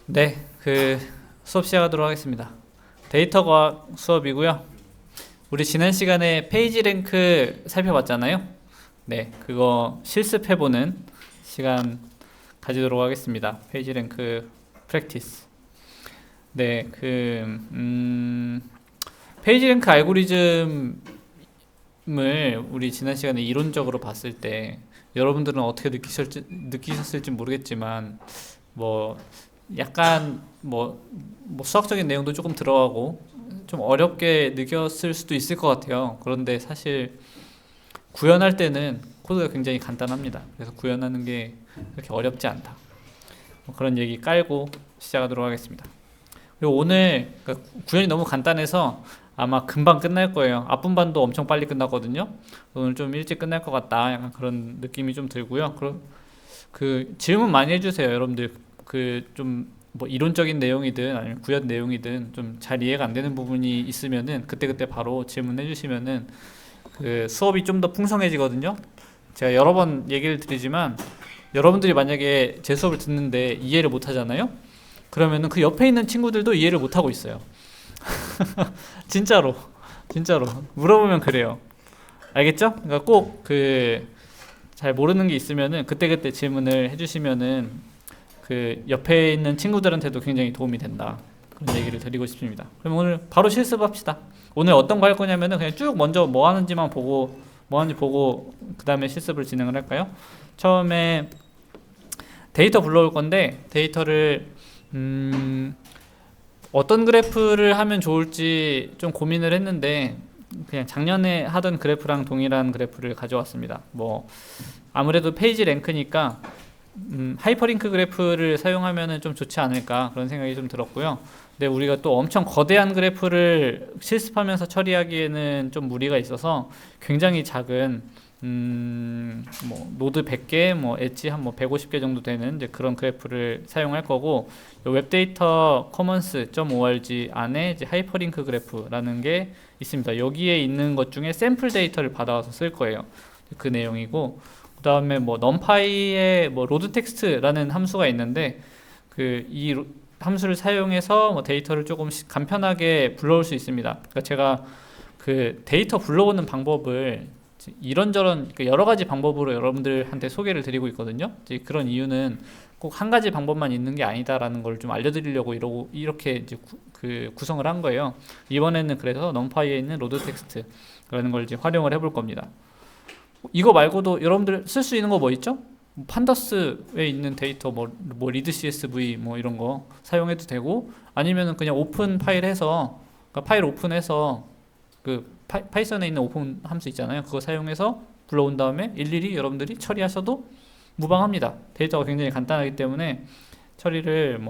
네, 수업 시작하도록 하겠습니다. 데이터 과학 수업이고요. 우리 지난 시간에 페이지 랭크 살펴봤잖아요. 네, 그거 실습해보는 시간 가지도록 하겠습니다. 페이지 랭크 프랙티스. 네, 페이지 랭크 알고리즘을 우리 지난 시간에 이론적으로 봤을 때 여러분들은 어떻게 느끼셨을지 모르겠지만 뭐 약간 수학적인 내용도 조금 들어가고 좀 어렵게 느꼈을 수도 있을 것 같아요. 그런데 사실 구현할 때는 코드가 굉장히 간단합니다. 그래서 구현하는 게 그렇게 어렵지 않다. 그런 얘기 깔고 시작하도록 하겠습니다. 그리고 오늘 구현이 너무 간단해서 아마 금방 끝날 거예요. 앞분반도 엄청 빨리 끝나거든요. 오늘 좀 일찍 끝날 것 같다. 약간 그런 느낌이 좀 들고요. 질문 많이 해주세요, 여러분들. 좀 뭐 이론적인 내용이든 아니면 구현 내용이든 좀 잘 이해가 안 되는 부분이 있으면은 그때그때 바로 질문해 주시면은 수업이 좀 더 풍성해지거든요. 제가 여러 번 얘기를 드리지만 여러분들이 만약에 제 수업을 듣는데 이해를 못 하잖아요. 그러면은 그 옆에 있는 친구들도 이해를 못 하고 있어요. 진짜로 물어보면 그래요. 알겠죠? 그러니까 꼭 잘 모르는 게 있으면은 그때그때 질문을 해주시면은 옆에 있는 친구들한테도 굉장히 도움이 된다. 그런 얘기를 드리고 싶습니다. 그럼 오늘 바로 실습합시다. 오늘 어떤 거 할 거냐면은 그냥 쭉 먼저 뭐 하는지 보고 그 다음에 실습을 진행을 할까요? 처음에 데이터 불러올 건데 데이터를 어떤 그래프를 하면 좋을지 좀 고민을 했는데 그냥 작년에 하던 그래프랑 동일한 그래프를 가져왔습니다. 아무래도 페이지 랭크니까 하이퍼링크 그래프를 사용하면 좀 좋지 않을까 그런 생각이 좀 들었고요. 근데 우리가 또 엄청 거대한 그래프를 실습하면서 처리하기에는 좀 무리가 있어서 굉장히 작은 노드 100개, 엣지 한 150개 정도 되는 이제 그런 그래프를 사용할 거고, 웹데이터 commons.org 안에 이제 하이퍼링크 그래프라는 게 있습니다. 여기에 있는 것 중에 샘플 데이터를 받아와서 쓸 거예요. 그 내용이고, 그 다음에 numpy에 로드 텍스트라는 함수가 있는데 이 함수를 사용해서 데이터를 조금 간편하게 불러올 수 있습니다. 그러니까 제가 데이터 불러오는 방법을 이런저런 여러 가지 방법으로 여러분들한테 소개를 드리고 있거든요. 그런 이유는 꼭 한 가지 방법만 있는 게 아니다라는 걸 좀 알려드리려고 이렇게 이제 구성을 한 거예요. 이번에는 그래서 numpy에 있는 로드 텍스트라는 걸 이제 활용을 해볼 겁니다. 이거 말고도 여러분들 쓸 수 있는 거 뭐 있죠? 판다스에 있는 데이터 리드 CSV 이런 거 사용해도 되고, 아니면은 그냥 오픈 파일 해서 그러니까 파일 오픈해서 파이썬에 있는 오픈 함수 있잖아요. 그거 사용해서 불러온 다음에 일일이 여러분들이 처리하셔도 무방합니다. 데이터가 굉장히 간단하기 때문에 처리를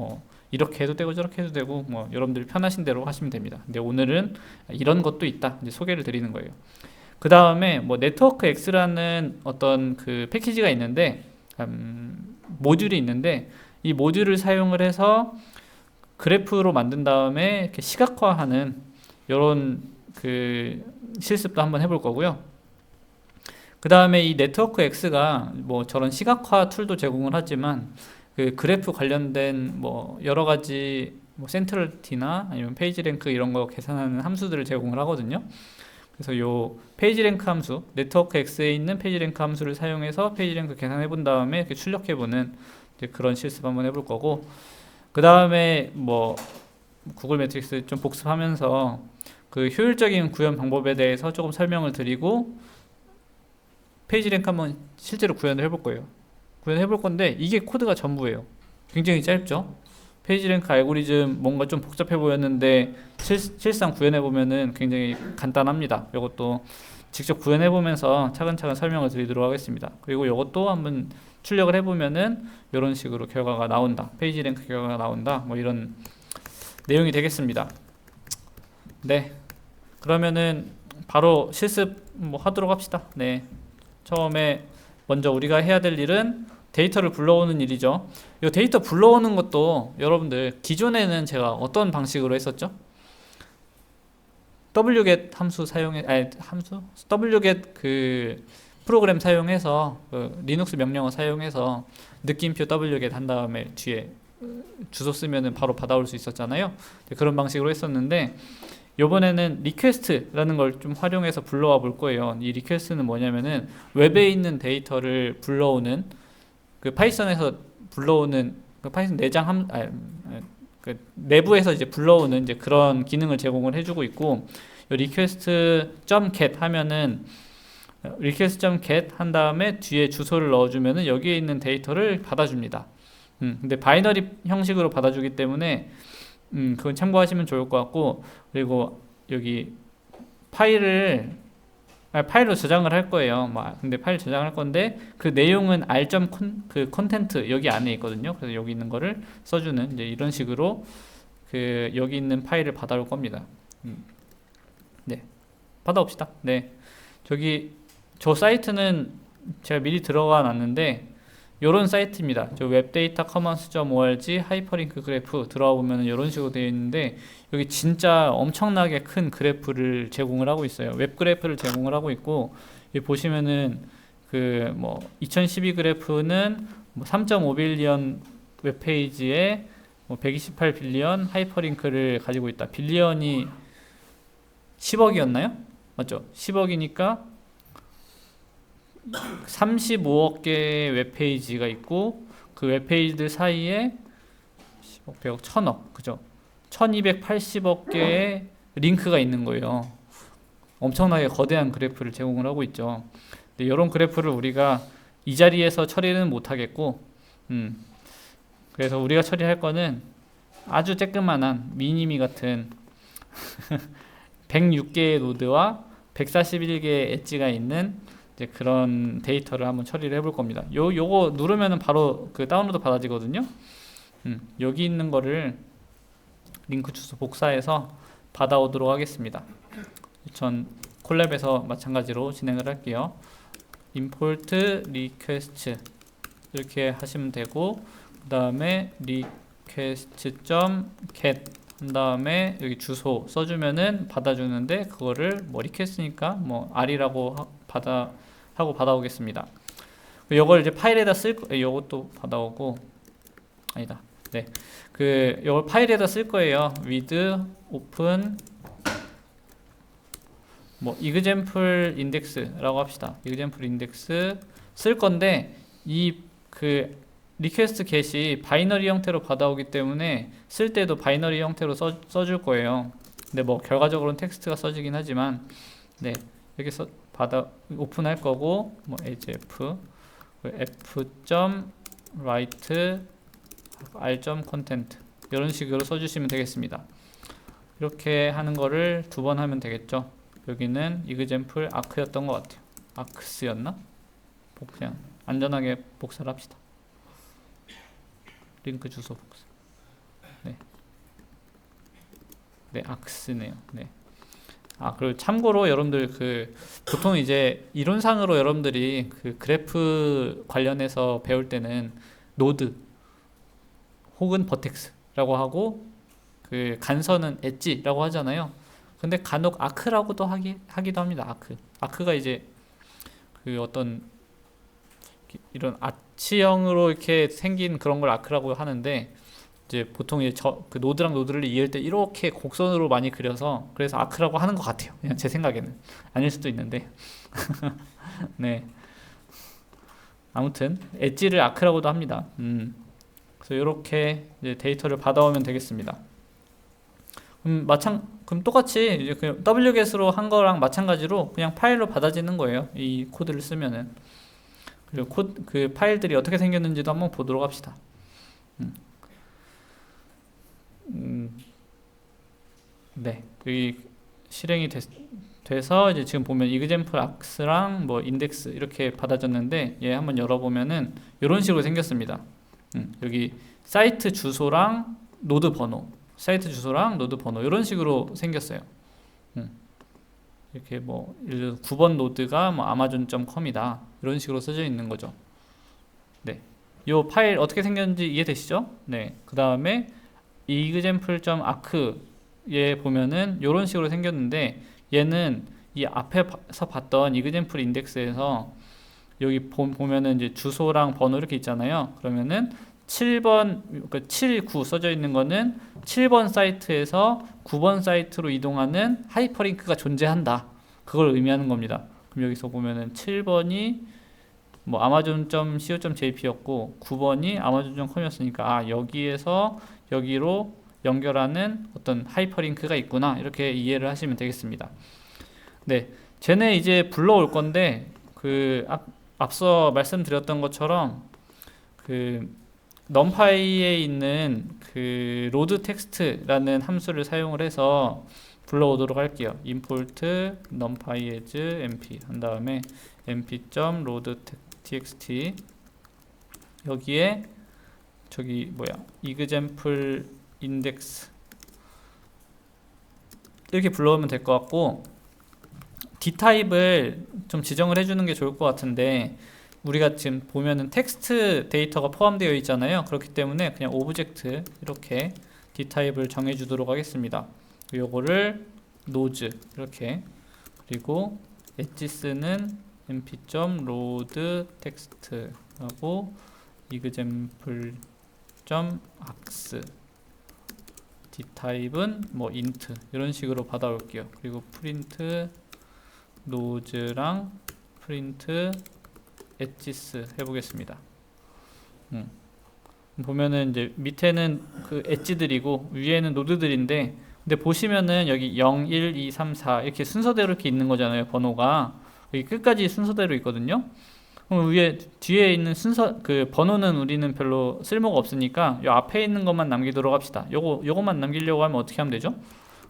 이렇게 해도 되고 저렇게 해도 되고 여러분들이 편하신 대로 하시면 됩니다. 근데 오늘은 이런 것도 있다 이제 소개를 드리는 거예요. 그 다음에 네트워크 X라는 어떤 패키지가 있는데 모듈이 있는데 이 모듈을 사용을 해서 그래프로 만든 다음에 이렇게 시각화하는 이런 실습도 한번 해볼 거고요. 그 다음에 이 네트워크 X가 저런 시각화 툴도 제공을 하지만 그래프 관련된 여러 가지 센트럴티나 아니면 페이지 랭크 이런 거 계산하는 함수들을 제공을 하거든요. 그래서 요 페이지 랭크 함수, 네트워크 X에 있는 페이지 랭크 함수를 사용해서 페이지 랭크 계산해 본 다음에 이렇게 출력해 보는 그런 실습 한번 해볼 거고, 그 다음에 구글 매트릭스 좀 복습하면서 효율적인 구현 방법에 대해서 조금 설명을 드리고 페이지 랭크 한번 실제로 구현을 해볼 거예요. 구현해 볼 건데 이게 코드가 전부예요. 굉장히 짧죠? 페이지 랭크 알고리즘 뭔가 좀 복잡해 보였는데 실상 구현해 보면은 굉장히 간단합니다. 이것도 직접 구현해 보면서 차근차근 설명을 드리도록 하겠습니다. 그리고 이것도 한번 출력을 해 보면은 이런 식으로 결과가 나온다. 페이지 랭크 결과가 나온다. 이런 내용이 되겠습니다. 네. 그러면은 바로 실습 하도록 합시다. 네. 처음에 먼저 우리가 해야 될 일은 데이터를 불러오는 일이죠. 이 데이터 불러오는 것도 여러분들 기존에는 제가 어떤 방식으로 했었죠? wget 함수 wget 프로그램 사용해서 리눅스 명령어 사용해서 느낌표 wget 한 다음에 뒤에 주소 쓰면은 바로 받아올 수 있었잖아요. 그런 방식으로 했었는데 이번에는 리퀘스트라는 걸 좀 활용해서 불러와 볼 거예요. 이 리퀘스트는 뭐냐면은 웹에 있는 데이터를 불러오는 그 파이썬에서 불러오는 그 파이썬 내장 그 내부에서 이제 불러오는 이제 그런 기능을 제공을 해주고 있고, request.get 하면은 request.get 한 다음에 뒤에 주소를 넣어주면은 여기에 있는 데이터를 받아줍니다. 근데 바이너리 형식으로 받아주기 때문에 그건 참고하시면 좋을 것 같고, 그리고 여기 파일로 저장을 할 거예요. 근데 파일 저장을 할 건데 그 내용은 그 콘텐트 여기 안에 있거든요. 그래서 여기 있는 거를 써주는 이제 이런 식으로 그 여기 있는 파일을 받아올 겁니다. 네, 받아옵시다. 네, 저 사이트는 제가 미리 들어가 놨는데 요런 사이트입니다. 저 webdatacommons.org 하이퍼링크 그래프 들어와 보면 이런 식으로 되어 있는데 여기 진짜 엄청나게 큰 그래프를 제공을 하고 있어요. 웹 그래프를 제공을 하고 있고, 여기 보시면은 그 뭐 2012 그래프는 뭐 3.5빌리언 웹페이지에 뭐 128빌리언 하이퍼링크를 가지고 있다. 빌리언이 10억이었나요? 맞죠? 10억이니까 35억 개의 웹페이지가 있고 그 웹페이지들 사이에 10억, 100억, 1000억, 그죠? 1280억 개의 링크가 있는 거예요. 엄청나게 거대한 그래프를 제공을 하고 있죠. 근데 이런 그래프를 우리가 이 자리에서 처리는 못 하겠고, 그래서 우리가 처리할 거는 아주 쬐끄만한 미니미 같은 106개의 노드와 141개의 엣지가 있는 이제 그런 데이터를 한번 처리를 해볼 겁니다. 요거 누르면은 바로 그 다운로드 받아지거든요. 여기 있는 거를 링크 주소 복사해서 받아오도록 하겠습니다. 전 콜랩에서 마찬가지로 진행을 할게요. import request 이렇게 하시면 되고, 그 다음에 request.get 한 다음에 여기 주소 써주면은 받아주는데, 그거를 뭐 request니까 뭐 r이라고 받아오겠습니다. 요걸 이제 파일에다 요것도 받아오고, 아니다. 네. 요걸 파일에다 쓸 거예요. with open 뭐 example index라고 합시다. example index 쓸 건데, 그 리퀘스트 get이 바이너리 형태로 받아오기 때문에 쓸 때도 바이너리 형태로 써줄 거예요. 근데 뭐 결과적으로는 텍스트가 써지긴 하지만, 네, 여기서 오픈할 거고, 뭐 as f.write r.content 이런 식으로 써주시면 되겠습니다. 이렇게 하는 거를 2번 하면 되겠죠. 여기는 example arc였던 것 같아요. arcs였나? 그냥 안전하게 복사를 합시다. 링크 주소 복사. 네, arcs네요. 네. 그리고 참고로 여러분들 보통 이제 이론상으로 여러분들이 그 그래프 관련해서 배울 때는 노드 혹은 버텍스라고 하고, 그 간선은 엣지라고 하잖아요. 근데 간혹 아크라고도 하기도 합니다. 아크가 이제 그 어떤 이런 아치형으로 이렇게 생긴 그런 걸 아크라고 하는데, 이제 보통 이제 그 노드랑 노드를 이해할 때 이렇게 곡선으로 많이 그려서 그래서 아크라고 하는 것 같아요. 그냥 제 생각에는 아닐 수도 있는데. 네. 아무튼 엣지를 아크라고도 합니다. 그래서 이렇게 이제 데이터를 받아오면 되겠습니다. 그럼 똑같이 이제 그냥 wget으로 한 거랑 마찬가지로 그냥 파일로 받아지는 거예요. 이 코드를 쓰면은. 그리고 그 파일들이 어떻게 생겼는지도 한번 보도록 합시다. 네, 여기 실행이 돼서 이제 지금 보면 example arcs랑 뭐 index 이렇게 받아졌는데, 얘 한번 열어보면은 이런 식으로 생겼습니다. 여기 사이트 주소랑 노드 번호, 이런 식으로 생겼어요. 이렇게 뭐 9번 노드가 뭐 amazon.com이다 이런 식으로 써져 있는 거죠. 네, 이 파일 어떻게 생겼는지 이해되시죠? 네, 그 다음에 example.arc에 보면은 이런 식으로 생겼는데, 얘는 이 앞에서 봤던 example index에서 여기 보면은 이제 주소랑 번호 이렇게 있잖아요. 그러면은 7번, 그 7, 9 써져 있는 거는 7번 사이트에서 9번 사이트로 이동하는 하이퍼링크가 존재한다. 그걸 의미하는 겁니다. 그럼 여기서 보면은 7번이 뭐 amazon.co.jp였고 9번이 amazon.com이었으니까 아, 여기에서 여기로 연결하는 어떤 하이퍼링크가 있구나. 이렇게 이해를 하시면 되겠습니다. 네. 쟤네 이제 불러올 건데 앞서 말씀드렸던 것처럼 그 numpy에 있는 그 load text라는 함수를 사용을 해서 불러오도록 할게요. import numpy as np 한 다음에 np.load txt 여기에 저기 뭐야 example index 이렇게 불러오면 될 것 같고 d타입을 좀 지정을 해주는 게 좋을 것 같은데 우리가 지금 보면은 텍스트 데이터가 포함되어 있잖아요. 그렇기 때문에 그냥 오브젝트 이렇게 d타입을 정해주도록 하겠습니다. 요거를 nodes 이렇게 그리고 엣지스는 np.load text 하고 example.args d타입은 뭐 int 이런 식으로 받아올게요. 그리고 print nodes랑 print 엣지스 해보겠습니다. 보면은 이제 밑에는 그 엣지들이고 위에는 노드들인데 근데 보시면은 여기 0, 1, 2, 3, 4 이렇게 순서대로 이렇게 있는 거잖아요. 번호가 여기 끝까지 순서대로 있거든요. 그럼 위에 뒤에 있는 순서 그 번호는 우리는 별로 쓸모가 없으니까 요 앞에 있는 것만 남기도록 합시다. 요것만 남기려고 하면 어떻게 하면 되죠?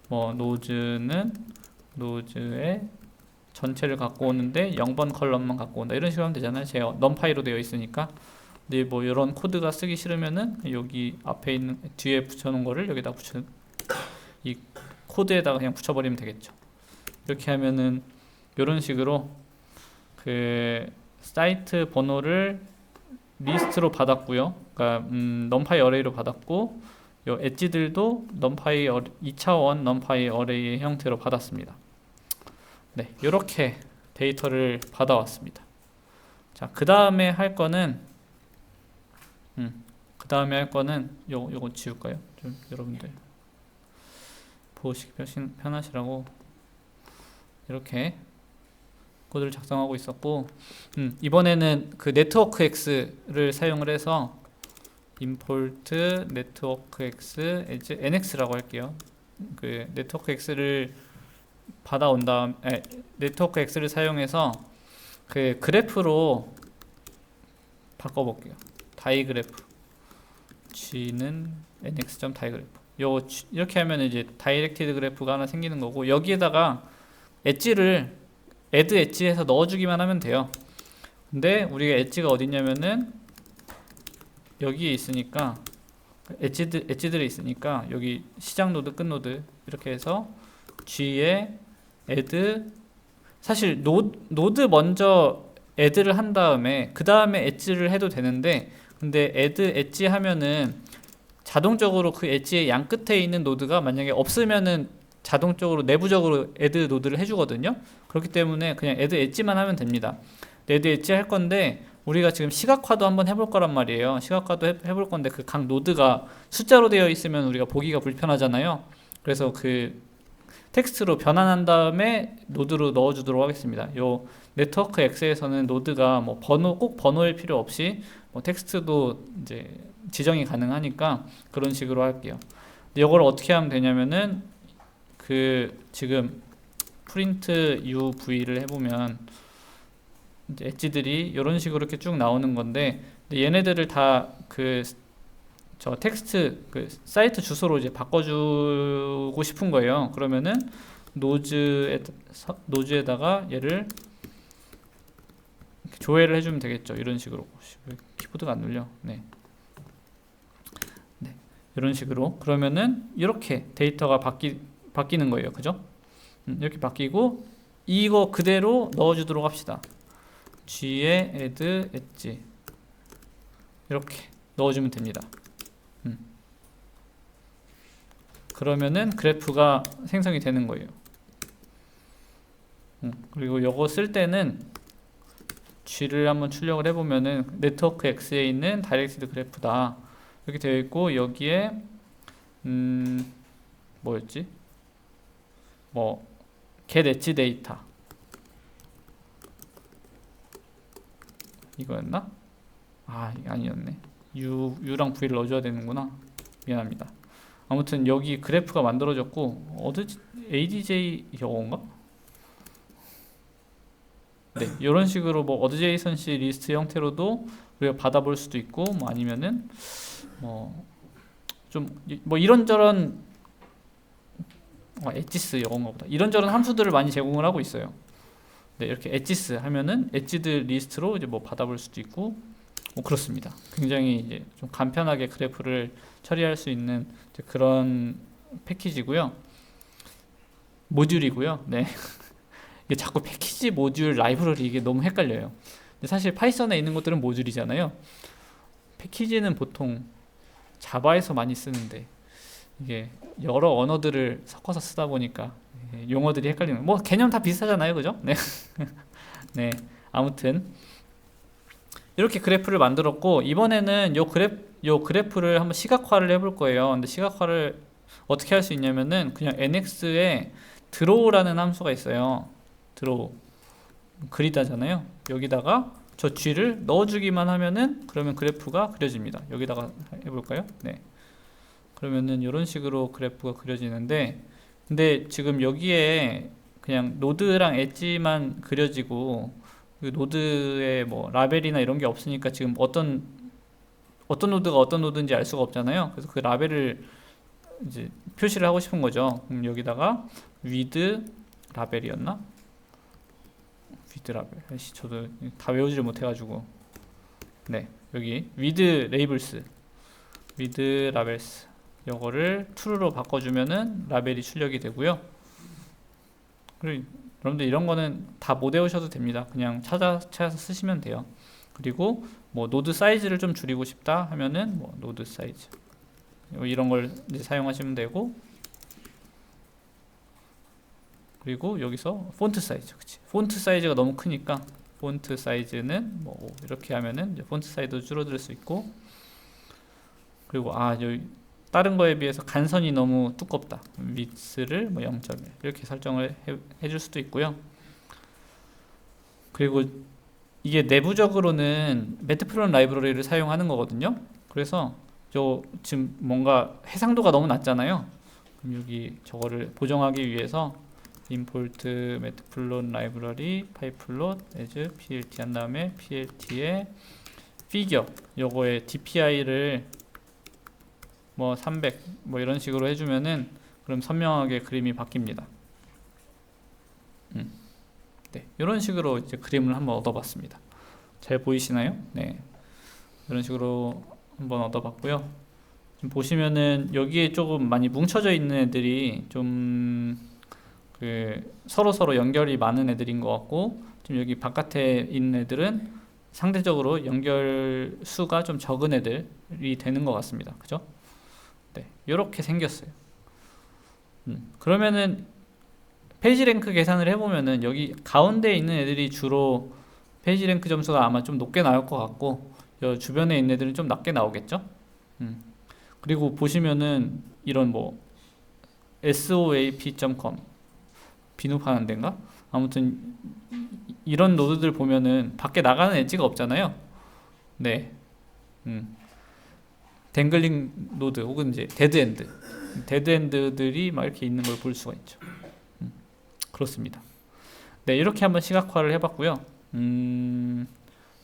뭐 노즈는 노즈의 전체를 갖고 오는데 0번 컬럼만 갖고 온다 이런 식으로 하면 되잖아요. 제 numpy로 되어 있으니까. 근데 뭐 이런 코드가 쓰기 싫으면은 여기 앞에 있는 뒤에 붙여놓은 거를 여기다 이 코드에다가 그냥 붙여버리면 되겠죠. 이렇게 하면은 이런 식으로 그 사이트 번호를 리스트로 받았고요. 그러니까 numpy 어레이로 받았고 요 엣지들도 numpy 2차원 numpy 어레이의 형태로 받았습니다. 네, 이렇게 데이터를 받아왔습니다. 자, 그 다음에 할 거는 요거 지울까요? 좀 여러분들 보시기 편하시라고 이렇게 코드를 작성하고 있었고 이번에는 그 네트워크 X를 사용을 해서 import network X as nx라고 할게요. 그 네트워크 X를 받아온 다음 네트워크 X를 사용해서 그 그래프로 바꿔볼게요. 다이그래프 g는 nx.다이그래프 요거 이렇게 하면 이제 다이렉티드 그래프가 하나 생기는 거고 여기에다가 엣지를 add 엣지해서 넣어주기만 하면 돼요. 근데 우리가 엣지가 어딨냐면은 여기에 있으니까 엣지들이 있으니까 여기 시작 노드 끝 노드 이렇게 해서 g에 add 사실 노드 먼저 add를 한 다음에 그 다음에 엣지를 해도 되는데 근데 add 엣지 하면은 자동적으로 그 엣지의 양 끝에 있는 노드가 만약에 없으면은 자동적으로 내부적으로 add 노드를 해주거든요. 그렇기 때문에 그냥 add 엣지만 하면 됩니다. add 엣지 할 건데 우리가 지금 시각화도 한번 해볼 거란 말이에요. 시각화도 해볼 건데 그 각 노드가 숫자로 되어 있으면 우리가 보기가 불편하잖아요. 그래서 그 텍스트로 변환한 다음에 노드로 넣어주도록 하겠습니다. 요 네트워크 X에서는 노드가 뭐 꼭 번호일 필요 없이 뭐 텍스트도 이제 지정이 가능하니까 그런 식으로 할게요. 근데 이걸 어떻게 하면 되냐면은 그 지금 print uv를 해보면 이제 엣지들이 이런 식으로 이렇게 쭉 나오는 건데 얘네들을 다 저 텍스트 그 사이트 주소로 이제 바꿔주고 싶은 거예요. 그러면은 노즈에다가 얘를 조회를 해주면 되겠죠. 이런 식으로. 키보드가 안 눌려. 네. 이런 식으로. 그러면은 이렇게 데이터가 바뀌는 거예요. 그죠? 이렇게 바뀌고 이거 그대로 넣어주도록 합시다. g에 add 엣지 이렇게 넣어주면 됩니다. 그러면은 그래프가 생성이 되는 거예요. 그리고 요거 쓸 때는 g를 한번 출력을 해보면은 네트워크 X에 있는 다이렉티드 그래프다. 이렇게 되어 있고 여기에 뭐였지? 뭐 get 엣지 데이터 이거였나? 아 이게 아니었네. U랑 V를 넣어줘야 되는구나. 미안합니다. 아무튼 여기 그래프가 만들어졌고 ADJ 이건가? 네, 이런 식으로 뭐 어드제이선시 리스트 형태로도 우리가 받아볼 수도 있고, 뭐 아니면은 뭐 좀 뭐 이런저런 엣지스 이건가 보다. 이런저런 함수들을 많이 제공을 하고 있어요. 네, 이렇게 엣지스 하면은 엣지드 리스트로 이제 뭐 받아볼 수도 있고, 뭐 그렇습니다. 굉장히 이제 좀 간편하게 그래프를 처리할 수 있는 이제 그런 패키지고요. 모듈이고요. 네. 이게 자꾸 패키지, 모듈, 라이브러리 이게 너무 헷갈려요. 근데 사실 파이썬에 있는 것들은 모듈이잖아요. 패키지는 보통 자바에서 많이 쓰는데 이게 여러 언어들을 섞어서 쓰다 보니까 용어들이 헷갈리는. 뭐 개념 다 비슷하잖아요, 그죠? 네. 네. 아무튼 이렇게 그래프를 만들었고 이번에는 요 그래프를 한번 시각화를 해볼 거예요. 근데 시각화를 어떻게 할 수 있냐면은 그냥 nx에 draw라는 함수가 있어요. draw 그리다잖아요. 여기다가 저 g를 넣어주기만 하면은 그러면 그래프가 그려집니다. 여기다가 해볼까요? 네. 그러면은 이런 식으로 그래프가 그려지는데, 근데 지금 여기에 그냥 노드랑 엣지만 그려지고 그 노드에 뭐 라벨이나 이런 게 없으니까 지금 어떤 노드가 어떤 노드인지 알 수가 없잖아요. 그래서 그 라벨을 이제 표시를 하고 싶은 거죠. 그럼 여기다가 with 라벨이었나? with 라벨. 저도 다 외우지를 못해가지고. 네, 여기 with labels, with labels. 요거를 true로 바꿔주면은 라벨이 출력이 되고요. 그리고 여러분들 이런 거는 다 못 외우셔도 됩니다. 그냥 찾아서 쓰시면 돼요. 그리고 뭐 노드 사이즈를 좀 줄이고 싶다 하면은 뭐 노드 사이즈 이런 걸 이제 사용하시면 되고, 그리고 여기서 폰트 사이즈, 그치? 폰트 사이즈가 너무 크니까 폰트 사이즈는 뭐 이렇게 하면은 이제 폰트 사이즈도 줄어들 수 있고, 그리고 여기 다른 거에 비해서 간선이 너무 두껍다. width를 뭐 0.1 이렇게 설정을 해줄 수도 있고요. 그리고 이게 내부적으로는 매트플론 라이브러리를 사용하는 거거든요. 그래서 지금 뭔가 해상도가 너무 낮잖아요. 그럼 여기 저거를 보정하기 위해서 import matplotlib 라이브러리 pyplot as plt 한 다음에 plt에 figure 요거의 dpi를 뭐 300 뭐 이런 식으로 해주면은 그럼 선명하게 그림이 바뀝니다. 네, 이런 식으로 이제 그림을 한번 얻어봤습니다. 잘 보이시나요? 네, 이런 식으로 한번 얻어봤고요. 지금 보시면은 여기에 조금 많이 뭉쳐져 있는 애들이 좀 서로 연결이 많은 애들인 것 같고, 지금 여기 바깥에 있는 애들은 상대적으로 연결 수가 좀 적은 애들이 되는 것 같습니다. 그죠? 네, 이렇게 생겼어요. 그러면은 페이지 랭크 계산을 해보면은 여기 가운데 있는 애들이 주로 페이지 랭크 점수가 아마 좀 높게 나올 것 같고, 여 주변에 있는 애들은 좀 낮게 나오겠죠? 그리고 보시면은 이런 뭐 soap.com 비누파는 데인가? 아무튼 이런 노드들 보면은 밖에 나가는 엣지가 없잖아요. 네. 댕글링 노드 혹은 이제 데드엔드들이 막 이렇게 있는 걸 볼 수가 있죠. 그렇습니다. 네, 이렇게 한번 시각화를 해봤고요.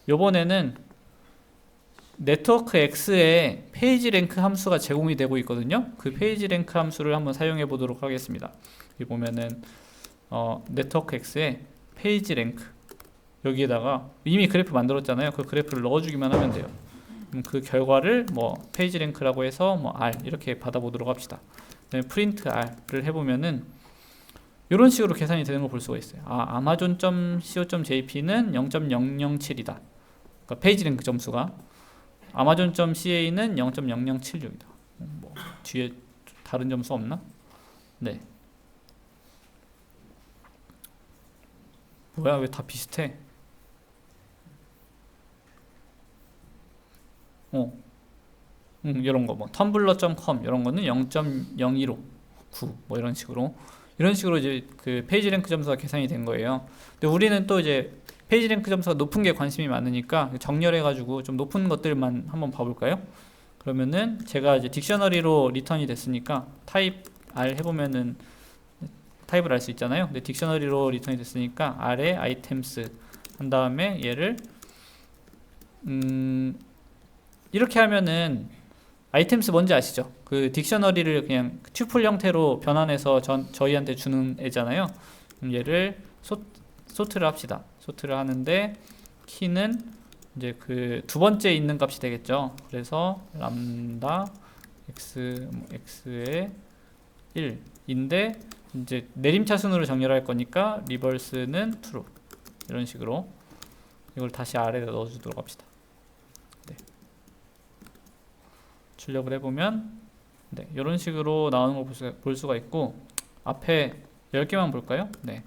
요번에는 네트워크 X에 페이지 랭크 함수가 제공이 되고 있거든요. 그 페이지 랭크 함수를 한번 사용해 보도록 하겠습니다. 여기 보면은 네트워크 X에 페이지 랭크, 여기에다가 이미 그래프 만들었잖아요. 그 그래프를 넣어주기만 하면 돼요. 그 결과를 뭐 페이지 랭크라고 해서 뭐 R 이렇게 받아보도록 합시다. 프린트 R를 해보면은 이런 식으로 계산이 되는 걸 볼 수가 있어요. amazon.co.jp는 0.007이다. 그러니까 페이지 랭크 점수가 amazon.ca는 0.0076이다. 뭐 뒤에 다른 점수 없나? 네. 뭐야, 왜 다 비슷해? 이런 거 뭐 텀블러.com 이런 거는 0.015 9 뭐 이런 식으로 이제 그 페이지 랭크 점수가 계산이 된 거예요. 근데 우리는 또 이제 페이지 랭크 점수가 높은 게 관심이 많으니까 정렬해 가지고 좀 높은 것들만 한번 봐볼까요? 그러면은 제가 이제 딕셔너리로 리턴이 됐으니까 타입 R 해보면은 타입을 알 수 있잖아요. 근데 딕셔너리로 리턴이 됐으니까 R에 아이템스 한 다음에 얘를 이렇게 하면은 아이템스 뭔지 아시죠? 그 딕셔너리를 그냥 튜플 형태로 변환해서 저희한테 주는 애잖아요. 그럼 얘를 소트를 합시다. 소트를 하는데 키는 이제 그 두 번째 있는 값이 되겠죠. 그래서 람다 x의 1인데 이제 내림차순으로 정렬할 거니까 리버스는 true 이런 식으로 이걸 다시 아래에 넣어주도록 합시다. 네. 출력을 해보면 네, 이런 식으로 나오는 걸 볼 수가 있고 앞에 10개만 볼까요? 네.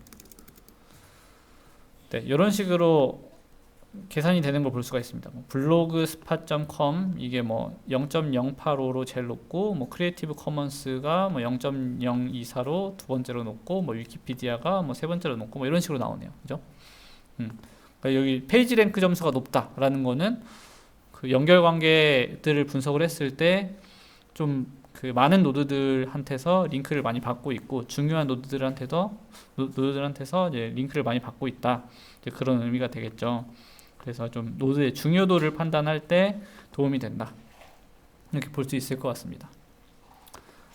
네, 이런 식으로 계산이 되는 걸 볼 수가 있습니다. 블로그스팟.com 이게 뭐 0.085로 제일 높고 뭐 크리에이티브 커먼스가 뭐 0.024로 두 번째로 높고 뭐 위키피디아가 뭐 세 번째로 높고 뭐 이런 식으로 나오네요. 그죠? 그러니까 여기 페이지 랭크 점수가 높다라는 거는 그 연결 관계들을 분석을 했을 때 좀 그 많은 노드들한테서 링크를 많이 받고 있고 중요한 노드들한테서 이제 링크를 많이 받고 있다. 이제 그런 의미가 되겠죠. 그래서 좀 노드의 중요도를 판단할 때 도움이 된다. 이렇게 볼 수 있을 것 같습니다.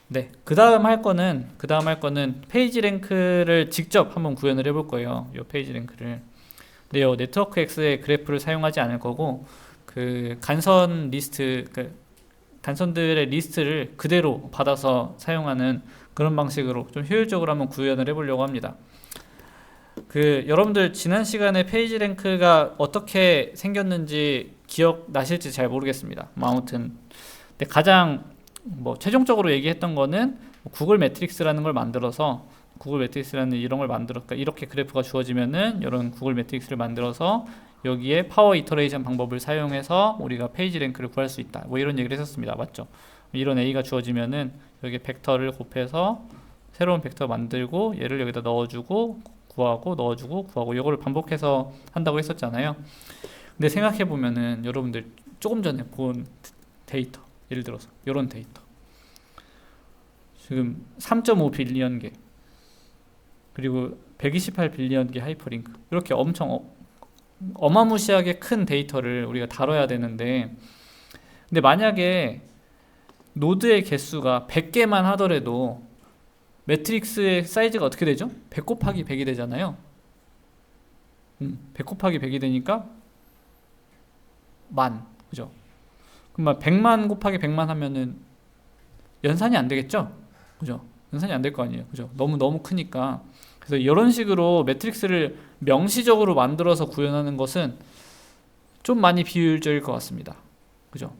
네, 그 다음 할 거는 페이지 랭크를 직접 한번 구현을 해볼 거예요. 이 페이지 랭크를. 근데 요 네트워크 X의 그래프를 사용하지 않을 거고 그 간선 리스트, 간선들의 리스트를 그대로 받아서 사용하는 그런 방식으로 좀 효율적으로 한번 구현을 해보려고 합니다. 그 여러분들 지난 시간에 페이지 랭크가 어떻게 생겼는지 기억나실지 잘 모르겠습니다. 아무튼 근데 가장 뭐 최종적으로 얘기했던 거는 구글 매트릭스라는 걸 만들어서 그러니까 이렇게 그래프가 주어지면은 이런 구글 매트릭스를 만들어서 여기에 파워 이터레이션 방법을 사용해서 우리가 페이지 랭크를 구할 수 있다. 뭐 이런 얘기를 했었습니다. 맞죠? 이런 A가 주어지면은 여기 벡터를 곱해서 새로운 벡터 만들고 얘를 여기다 넣어주고 구하고 넣어주고 구하고 이거를 반복해서 한다고 했었잖아요. 근데 생각해 보면은 여러분들 조금 전에 본 데이터, 예를 들어서 이런 데이터 지금 3.5 빌리언 개 그리고 128 빌리언 개 하이퍼링크 이렇게 엄청 어마무시하게 큰 데이터를 우리가 다뤄야 되는데 근데 만약에 노드의 개수가 100개만 하더라도 매트릭스의 사이즈가 어떻게 되죠? 100 곱하기 100이 되잖아요. 100 곱하기 100이 되니까 만, 그죠? 그럼 100만 곱하기 100만 하면은 연산이 안 되겠죠? 그죠? 연산이 안 될 거 아니에요. 그죠? 너무 크니까. 그래서 이런 식으로 매트릭스를 명시적으로 만들어서 구현하는 것은 좀 많이 비효율적일 것 같습니다. 그죠?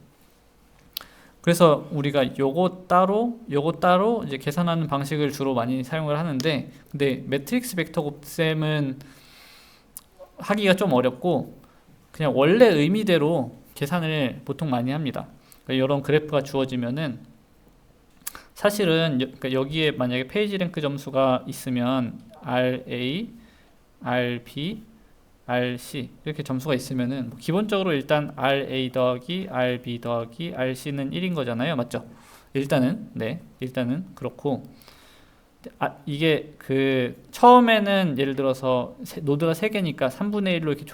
그래서 우리가 요거 따로 이제 계산하는 방식을 주로 많이 사용을 하는데 근데 매트릭스 벡터 곱셈은 하기가 좀 어렵고 그냥 원래 의미대로 계산을 보통 많이 합니다. 그러니까 이런 그래프가 주어지면은 사실은 그러니까 여기에 만약에 페이지 랭크 점수가 있으면 RA, RB, RC 이렇게 점수가 있으면은 기본적으로 일단 RA 더하기 RB 더하기 RC는 1인 거잖아요. 맞죠? 일단은 그렇고 이게 그 처음에는 예를 들어서 노드가 3개니까 3분의 1로 이렇게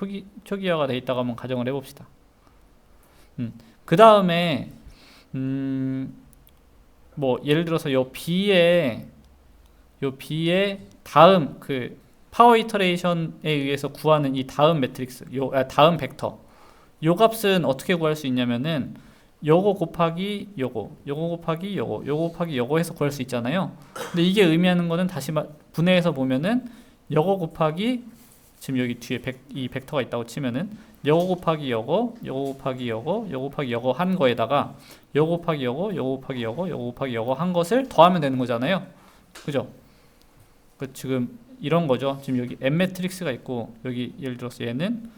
초기화가 돼 있다고 한번 가정을 해봅시다. 그 다음에 뭐 예를 들어서 요 B의 다음 그 파워 이터레이션에 의해서 구하는 이 다음 매트릭스, 다음 벡터 요 값은 어떻게 구할 수 있냐면은 요거 곱하기 요거 곱하기 요거 곱하기 요거 해서 구할 수 있잖아요. 근데 이게 의미하는 거는 다시 분해해서 보면은 요거 곱하기 지금 여기 뒤에 이 벡터가 있다고 치면은 요거 곱하기 요거 곱하기 요거 곱하기 요거 한 거에다가 요거 곱하기 요거 곱하기 요거 곱하기 요거 한 것을 더하면 되는 거잖아요. 그죠? 그 지금 이런 거죠. 지금 여기 M 매트릭스가 있고 여기 예를 들어서 얘는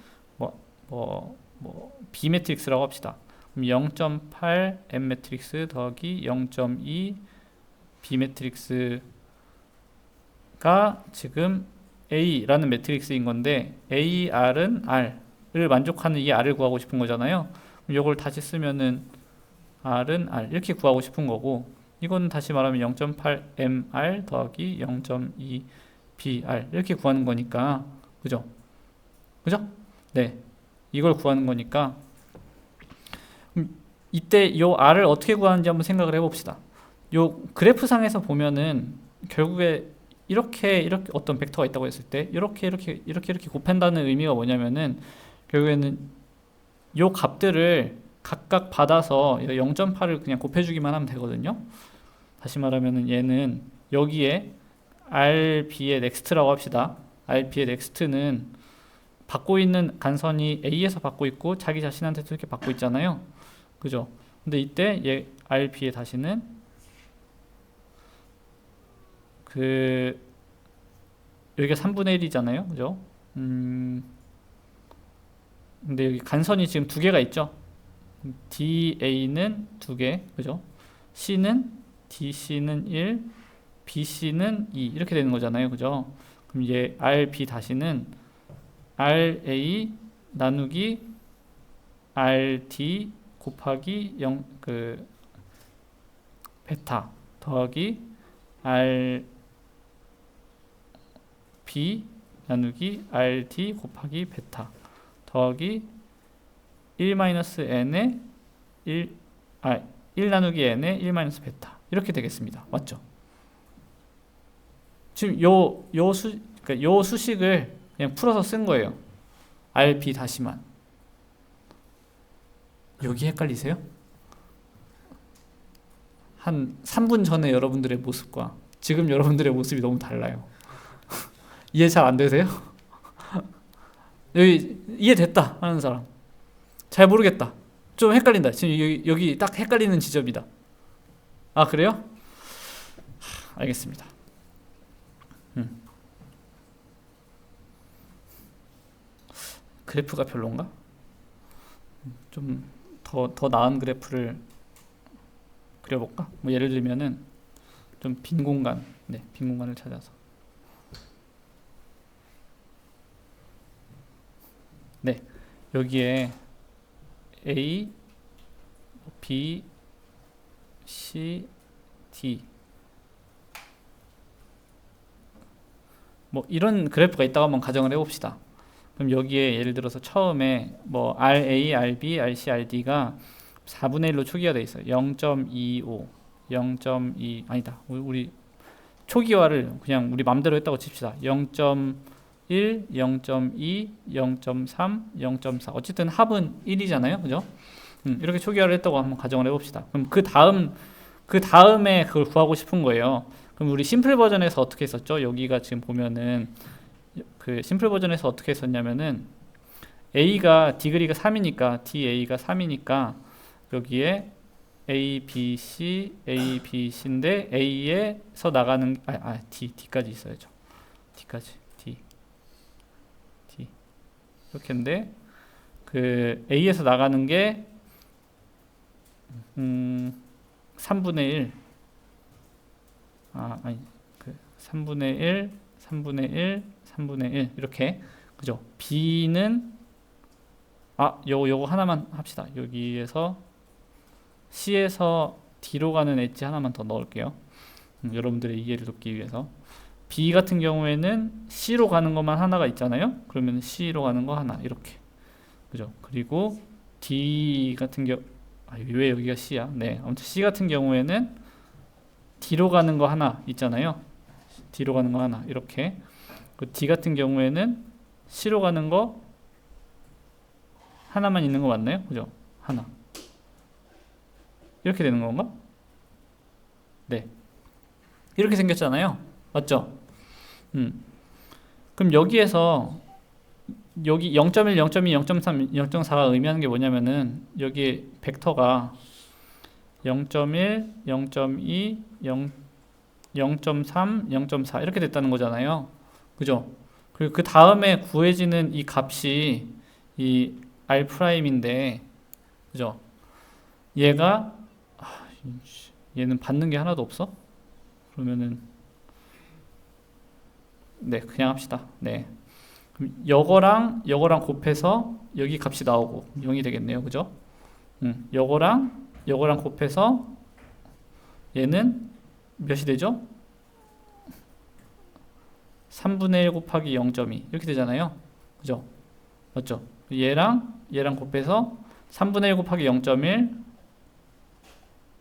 B 매트릭스라고 합시다. 그럼 0.8 M 매트릭스 더하기 0.2 B 매트릭스가 지금 A라는 매트릭스인 건데 AR은 R을 만족하는 이 R을 구하고 싶은 거잖아요. 그럼 이걸 다시 쓰면은 R은 R 이렇게 구하고 싶은 거고, 이거는 다시 말하면 0.8 MR 더하기 0.2 BR 이렇게 구하는 거니까, 그죠? 그죠? 네, 이걸 구하는 거니까 이때 요 R을 어떻게 구하는지 한번 생각을 해봅시다. 요 그래프상에서 보면은 결국에 이렇게 어떤 벡터가 있다고 했을 때 이렇게 곱한다는 의미가 뭐냐면은 결국에는 요 값들을 각각 받아서 0.8을 그냥 곱해주기만 하면 되거든요. 다시 말하면은 얘는 여기에 RB의 next라고 합시다. RB의 next는 받고 있는 간선이 A에서 받고 있고 자기 자신한테도 이렇게 받고 있잖아요. 그죠? 근데 이때 얘 RB의 다시는 여기가 3분의 1이잖아요. 그죠? 근데 여기 간선이 지금 두 개가 있죠. DA는 두 개, 그죠? C는 DC는 1, BC는 2 이렇게 되는 거잖아요. 그죠? 그럼 얘 RB 다시는 RA 나누기 RD 곱하기 0 베타 더하기 RB 나누기 RD 곱하기 베타 더하기 1-n의 1 나누기 n의 1 베타 이렇게 되겠습니다. 맞죠? 지금 그러니까 요 수식을 그냥 풀어서 쓴 거예요. RB 다시만. 여기 헷갈리세요? 한 3분 전에 여러분들의 모습과 지금 여러분들의 모습이 너무 달라요. 이해 잘 안 되세요? 여기 이해됐다 하는 사람. 잘 모르겠다. 좀 헷갈린다. 지금 여기 딱 헷갈리는 지점이다. 아, 그래요? 알겠습니다. 그래프가 별론가? 좀 더 나은 그래프를 그려볼까? 뭐 예를 들면은 좀 빈 공간, 빈 공간을 찾아서. 여기에 A, B, C, D 뭐 이런 그래프가 있다고 한번 가정을 해봅시다. 그럼 여기에 예를 들어서 처음에 뭐 RA, RB, RC, RD가 4분의 1로 초기화 되어 있어요. 0.25, 0.2 아니다. 우리 초기화를 그냥 우리 맘대로 했다고 칩시다. 0.1, 0.2, 0.3, 0.4 어쨌든 합은 1이잖아요. 그죠? 이렇게 초기화를 했다고 한번 가정을 해봅시다. 그럼 그 다음에 그걸 구하고 싶은 거예요. 그럼 우리 심플 버전에서 어떻게 했었죠? 여기가 지금 보면은 그 심플 버전에서 어떻게 했었냐면은 A가 디그리가 3이니까 DA가 3이니까 여기에 A, B, C, A, B, C인데 A에서 나가는 D까지 있어야죠. D까지 D 이렇게인데 그 A에서 나가는 게 3분의 1 3분의 1 3분의 1 3분의 1 이렇게, 그죠? B는 요거 하나만 합시다. 여기에서 C에서 D로 가는 엣지 하나만 더 넣을게요. 여러분들의 이해를 돕기 위해서. B 같은 경우에는 C로 가는 것만 하나가 있잖아요. 그러면 C로 가는 거 하나 이렇게, 그죠? 그리고 D 같은 경우 왜 여기가 C야? 네, 아무튼 C 같은 경우에는 D로 가는 거 하나 있잖아요. D로 가는 거 하나 이렇게. 그 D 같은 경우에는 C로 가는 거 하나만 있는 거 맞나요? 그죠? 하나. 이렇게 되는 건가? 네. 이렇게 생겼잖아요. 맞죠? 그럼 여기에서 여기 0.1, 0.2, 0.3, 0.4가 의미하는 게 뭐냐면은 여기 벡터가 0.1, 0.2, 0.3, 0.4 이렇게 됐다는 거잖아요. 그죠? 그리고 그 다음에 구해지는 이 값이 이 R'인데, 그죠? 얘가 얘는 받는 게 하나도 없어? 그러면은 네, 그냥 합시다. 네. 그럼 요거랑 곱해서 여기 값이 나오고 0이 되겠네요. 그죠? 요거랑 곱해서 얘는 몇이 되죠? 3분의 1 곱하기 0.2 이렇게 되잖아요. 그죠? 맞죠? 얘랑 곱해서 3분의 1 곱하기 0.1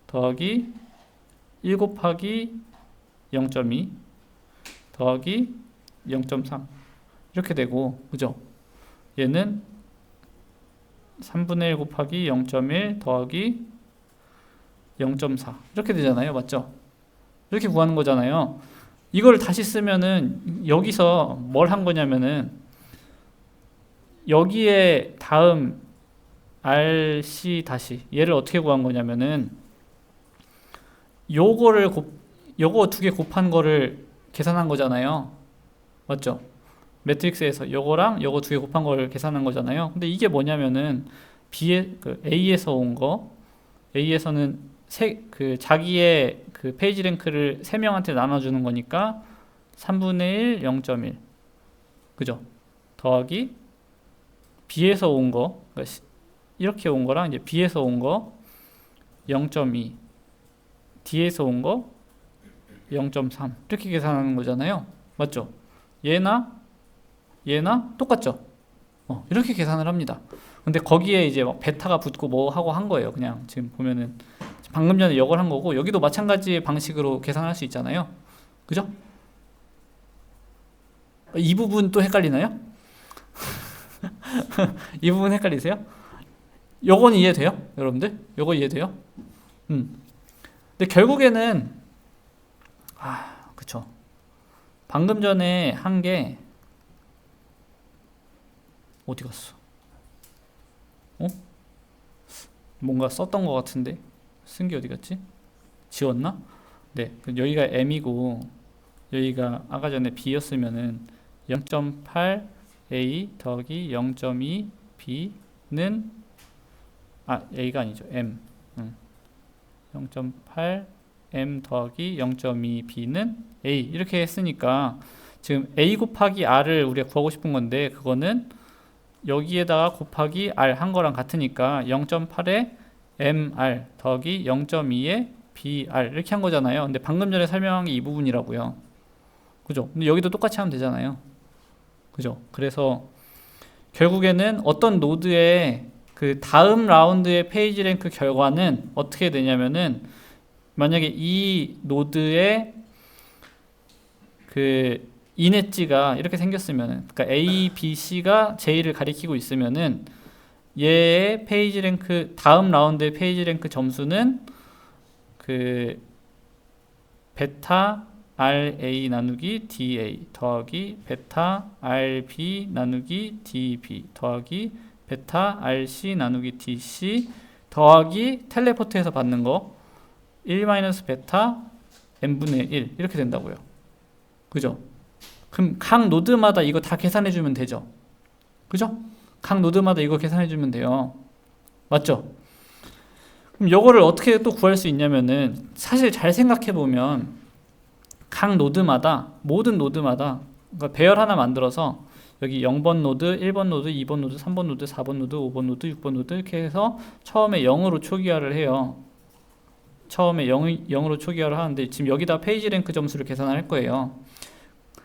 더하기 1 곱하기 0.2 더하기 0.3 이렇게 되고, 그죠? 얘는 3분의 1 곱하기 0.1 더하기 0.4 이렇게 되잖아요. 맞죠? 이렇게 구하는 거잖아요. 이걸 다시 쓰면은 여기서 뭘 한 거냐면은 여기에 다음 RC 다시 얘를 어떻게 구한 거냐면은 요거 두 개 곱한 거를 계산한 거잖아요. 맞죠? 매트릭스에서 요거랑 요거 두 개 곱한 걸 계산한 거잖아요. 근데 이게 뭐냐면은 A에서 온 거, A에서는 자기의 그 페이지 랭크를 3명한테 나눠주는 거니까 3분의 1, 0.1 그죠? 더하기 B에서 온 거, 그러니까 이렇게 온 거랑 이제 B에서 온 거 0.2 D에서 온 거 0.3 이렇게 계산하는 거잖아요. 맞죠? 얘나 똑같죠? 이렇게 계산을 합니다. 근데 거기에 이제 막 베타가 붙고 뭐 하고 한 거예요. 그냥 지금 보면은 방금 전에 이걸 한 거고 여기도 마찬가지의 방식으로 계산할 수 있잖아요. 그죠? 이 부분 또 헷갈리나요? 이 부분 헷갈리세요? 요건 이해돼요? 여러분들? 요거 이해돼요? 근데 결국에는 그쵸. 방금 전에 한 게 어디 갔어? 뭔가 썼던 것 같은데 쓴 게 어디 갔지? 지웠나? 네, 여기가 M이고 여기가 아까 전에 B였으면은 0.8 A 더하기 0.2 B는 A가 아니죠. M 0.8 M 더하기 0.2 B는 A 이렇게 했으니까 지금 A 곱하기 R을 우리가 구하고 싶은 건데 그거는 여기에다가 곱하기 R 한 거랑 같으니까 0.8에 MR 더하기 0.2에 BR 이렇게 한 거잖아요. 근데 방금 전에 설명한 게 이 부분이라고요. 그죠? 근데 여기도 똑같이 하면 되잖아요. 그죠? 그래서 결국에는 어떤 노드의 그 다음 라운드의 페이지 랭크 결과는 어떻게 되냐면은 만약에 이 노드의 그 인엣지가 이렇게 생겼으면은 그러니까 A, B, C가 J를 가리키고 있으면은 얘의 페이지 랭크 다음 라운드의 페이지 랭크 점수는 그 베타 RA 나누기 DA 더하기 베타 RB 나누기 DB 더하기 베타 RC 나누기 DC 더하기 텔레포트에서 받는 거 1-베타 n분의 1 이렇게 된다고요. 그죠? 그럼 각 노드마다 이거 다 계산해주면 되죠. 그죠? 각 노드마다 이거 계산해주면 돼요. 맞죠? 그럼 이거를 어떻게 또 구할 수 있냐면은 사실 잘 생각해보면 각 노드마다 모든 노드마다 그러니까 배열 하나 만들어서 여기 0번 노드, 1번 노드, 2번 노드, 3번 노드, 4번 노드, 5번 노드, 6번 노드 이렇게 해서 처음에 0으로 초기화를 해요. 처음에 0으로 초기화를 하는데 지금 여기다 페이지 랭크 점수를 계산할 거예요.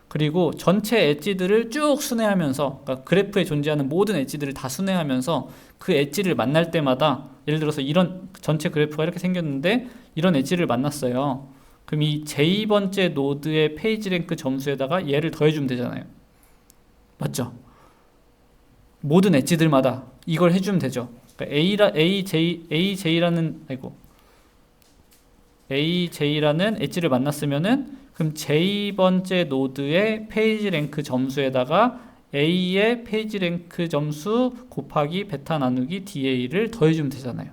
그리고 전체 엣지들을 쭉 순회하면서 그러니까 그래프에 존재하는 모든 엣지들을 다 순회하면서 그 엣지를 만날 때마다 예를 들어서 이런 전체 그래프가 이렇게 생겼는데 이런 엣지를 만났어요. 그럼 이 J번째 노드의 페이지 랭크 점수에다가 얘를 더해주면 되잖아요. 맞죠? 모든 엣지들마다 이걸 해주면 되죠. 그러니까 AJ라는 엣지를 만났으면은 그럼 J번째 노드의 페이지 랭크 점수에다가 A의 페이지 랭크 점수 곱하기 베타 나누기 DA를 더해주면 되잖아요.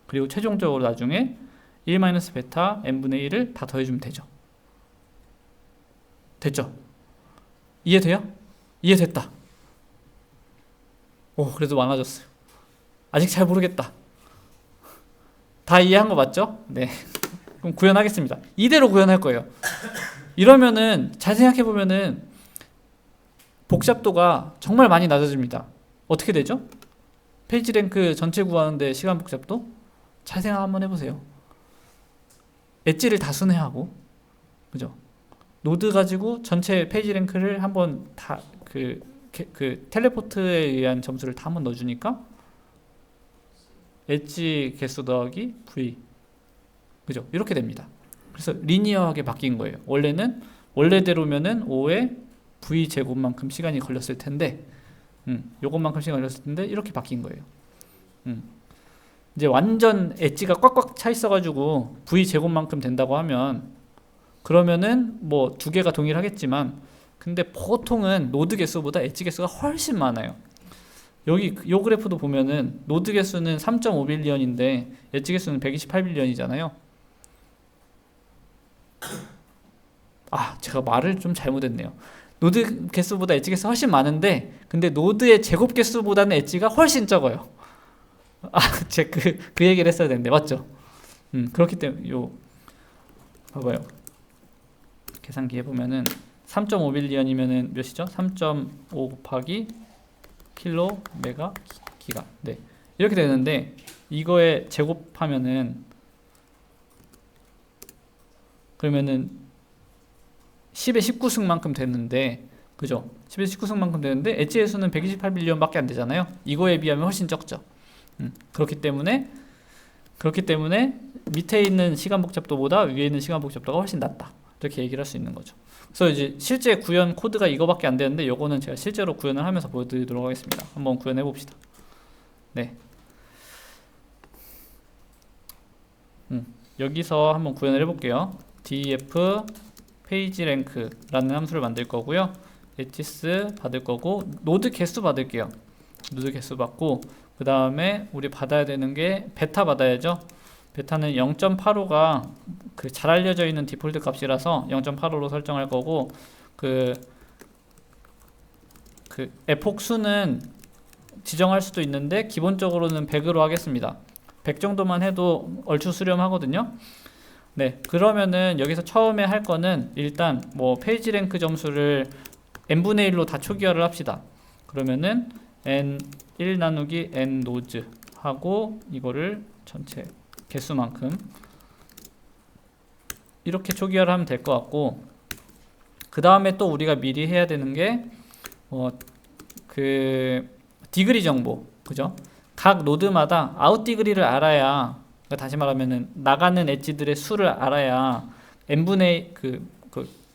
그리고 최종적으로 나중에 1-베타 n분의 1을 다 더해주면 되죠. 됐죠? 이해돼요? 이해됐다. 그래도 많아졌어요. 아직 잘 모르겠다. 다 이해한 거 맞죠? 네. 그럼 구현하겠습니다. 이대로 구현할 거예요. 이러면은 잘 생각해 보면은 복잡도가 정말 많이 낮아집니다. 어떻게 되죠? 페이지 랭크 전체 구하는데 시간 복잡도? 잘 생각 한번 해보세요. 엣지를 다 순회하고, 그죠? 노드 가지고 전체 페이지 랭크를 한번 다 그 텔레포트에 의한 점수를 다 한번 넣어주니까 엣지 개수 더하기 v, 그죠? 이렇게 됩니다. 그래서 리니어하게 바뀐 거예요. 원래대로면은 5에 v 제곱만큼 시간이 걸렸을 텐데, 요것만큼 시간이 걸렸을 텐데 이렇게 바뀐 거예요. 이제 완전 엣지가 꽉꽉 차 있어가지고 v 제곱만큼 된다고 하면 그러면은 뭐 두 개가 동일하겠지만, 근데 보통은 노드 개수보다 엣지 개수가 훨씬 많아요. 여기 요 그래프도 보면은 노드 개수는 3.5빌리언인데 엣지 개수는 128빌리언이잖아요. 제가 말을 좀 잘못했네요. 노드 개수보다 엣지 개수가 훨씬 많은데, 근데 노드의 제곱 개수보다는 엣지가 훨씬 적어요. 제가 그 얘기를 했어야 되는데, 맞죠? 그렇기 때문에 봐봐요. 계산기 해보면은 3.5빌리언이면은 몇이죠? 3.5 곱하기 킬로 메가 기가. 네, 이렇게 되는데 이거에 제곱하면은 그러면은 10의 19승만큼 되는데, 그죠? 10의 19승만큼 되는데 엣지의 수는 128빌리언밖에 안 되잖아요. 이거에 비하면 훨씬 적죠. 그렇기 때문에 밑에 있는 시간 복잡도보다 위에 있는 시간 복잡도가 훨씬 낮다, 이렇게 얘기를 할 수 있는 거죠. 그래서 이제 실제 구현 코드가 이거밖에 안 되는데, 요거는 제가 실제로 구현을 하면서 보여드리도록 하겠습니다. 한번 구현해 봅시다. 네. 여기서 한번 구현을 해볼게요. def 페이지 랭크라는 함수를 만들 거고요. 엣지스 받을 거고, 노드 개수 받을게요. 노드 개수 받고, 그 다음에 우리 받아야 되는 게 베타 받아야죠. 베타는 0.85가 그 잘 알려져 있는 디폴트 값이라서 0.85로 설정할 거고, 그 에폭 수는 지정할 수도 있는데 기본적으로는 100으로 하겠습니다. 100 정도만 해도 얼추 수렴하거든요. 네, 그러면은 여기서 처음에 할 거는 일단 뭐 페이지 랭크 점수를 n분의 1로 다 초기화를 합시다. 그러면은 n1 나누기 n 노즈 하고, 이거를 전체 개수만큼 이렇게 초기화를 하면 될 것 같고, 그 다음에 또 우리가 미리 해야 되는 게 디그리 정보, 그죠? 각 노드마다 아웃 디그리를 알아야, 그러니까 다시 말하면은 나가는 엣지들의 수를 알아야 n분의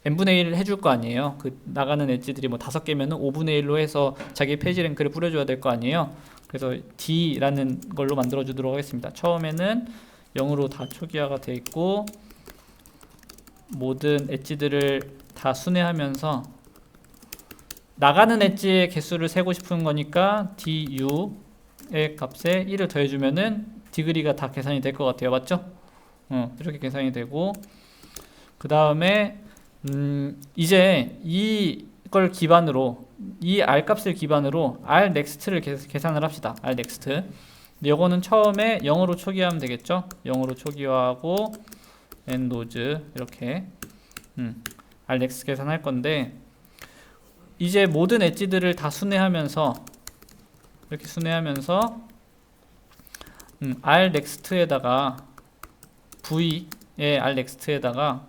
n분의 1을 해줄 거 아니에요. 그 나가는 엣지들이 뭐 5개면은 5분의 1로 해서 자기 페이지 랭크를 뿌려줘야 될 거 아니에요. 그래서 D라는 걸로 만들어 주도록 하겠습니다. 처음에는 0으로 다 초기화가 돼 있고, 모든 엣지들을 다 순회하면서 나가는 엣지의 개수를 세고 싶은 거니까 du의 값에 1을 더해주면은 디그리가 다 계산이 될 것 같아요. 맞죠? 이렇게 계산이 되고, 그 다음에 이제 이걸 기반으로, 이 r 값을 기반으로 r next를 계산을 합시다. r next. 근데 요거는 처음에 0으로 초기화하면 되겠죠? 0으로 초기화하고 n 노즈 이렇게 r next 계산할 건데, 이제 모든 엣지들을 다 순회하면서 이렇게 순회하면서 r next에다가 v의 r next에다가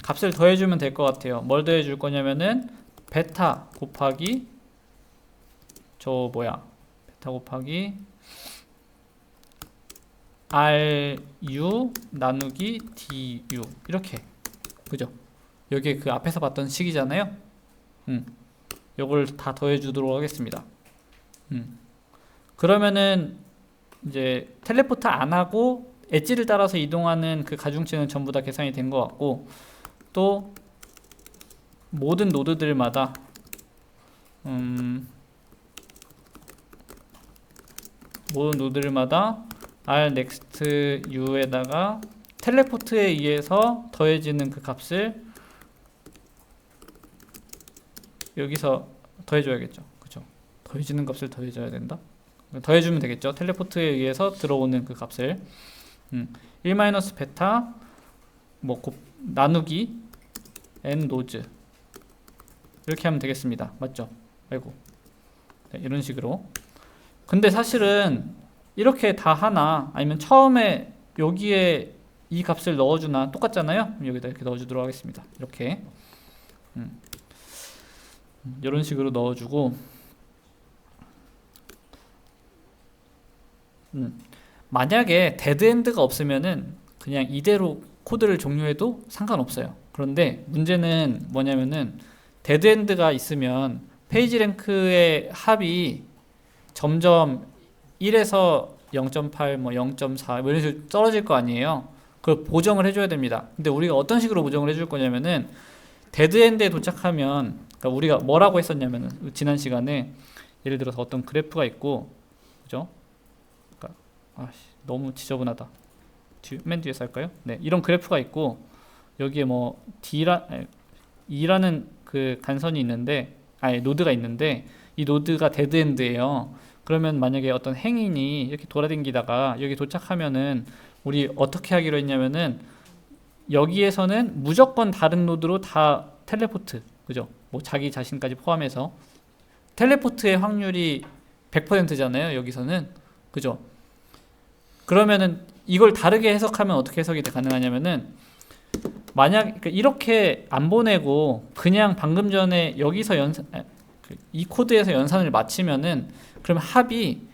값을 더해주면 될 것 같아요. 뭘 더해줄 거냐면은 베타 곱하기 베타 곱하기 RU 나누기 DU, 이렇게, 그죠? 여기 그 앞에서 봤던 식이잖아요. 요걸 다 더해주도록 하겠습니다. 그러면은 이제 텔레포트 안 하고 엣지를 따라서 이동하는 그 가중치는 전부 다 계산이 된 것 같고, 또 모든 노드들마다 r next u에다가 텔레포트에 의해서 더해지는 그 값을 여기서 더해줘야겠죠. 그죠? 더해지는 값을 더해줘야 된다. 더해주면 되겠죠. 텔레포트에 의해서 들어오는 그 값을 1-베타 뭐 나누기 n 노즈 이렇게 하면 되겠습니다. 맞죠? 아이고. 네, 이런 식으로. 근데 사실은 이렇게 다 하나 아니면 처음에 여기에 이 값을 넣어주나 똑같잖아요. 여기다 이렇게 넣어주도록 하겠습니다. 이렇게 이런 식으로 넣어주고 만약에 데드엔드가 없으면은 그냥 이대로 코드를 종료해도 상관없어요. 그런데 문제는 뭐냐면은 데드엔드가 있으면 페이지 랭크의 합이 점점 1에서 0.8, 뭐 0.4 뭐 이런 식으로 떨어질 거 아니에요. 그걸 보정을 해줘야 됩니다. 근데 우리가 어떤 식으로 보정을 해줄 거냐면은 데드엔드에 도착하면 그러니까 우리가 뭐라고 했었냐면은 지난 시간에 예를 들어서 어떤 그래프가 있고 그죠? 그러니까 너무 지저분하다. 맨 뒤에서 할까요? 네, 이런 그래프가 있고 여기에 뭐 E라는 그 간선이 있는데 노드가 있는데 이 노드가 데드엔드예요. 그러면 만약에 어떤 행인이 이렇게 돌아다니다가 여기 도착하면은 우리 어떻게 하기로 했냐면은 여기에서는 무조건 다른 노드로 다 텔레포트, 그죠? 뭐 자기 자신까지 포함해서 텔레포트의 확률이 100%잖아요. 여기서는 그죠? 그러면은 이걸 다르게 해석하면 어떻게 해석이 가능하냐면은 만약 그러니까 이렇게 안 보내고 그냥 방금 전에 여기서 이 코드에서 연산을 마치면은 그럼 합이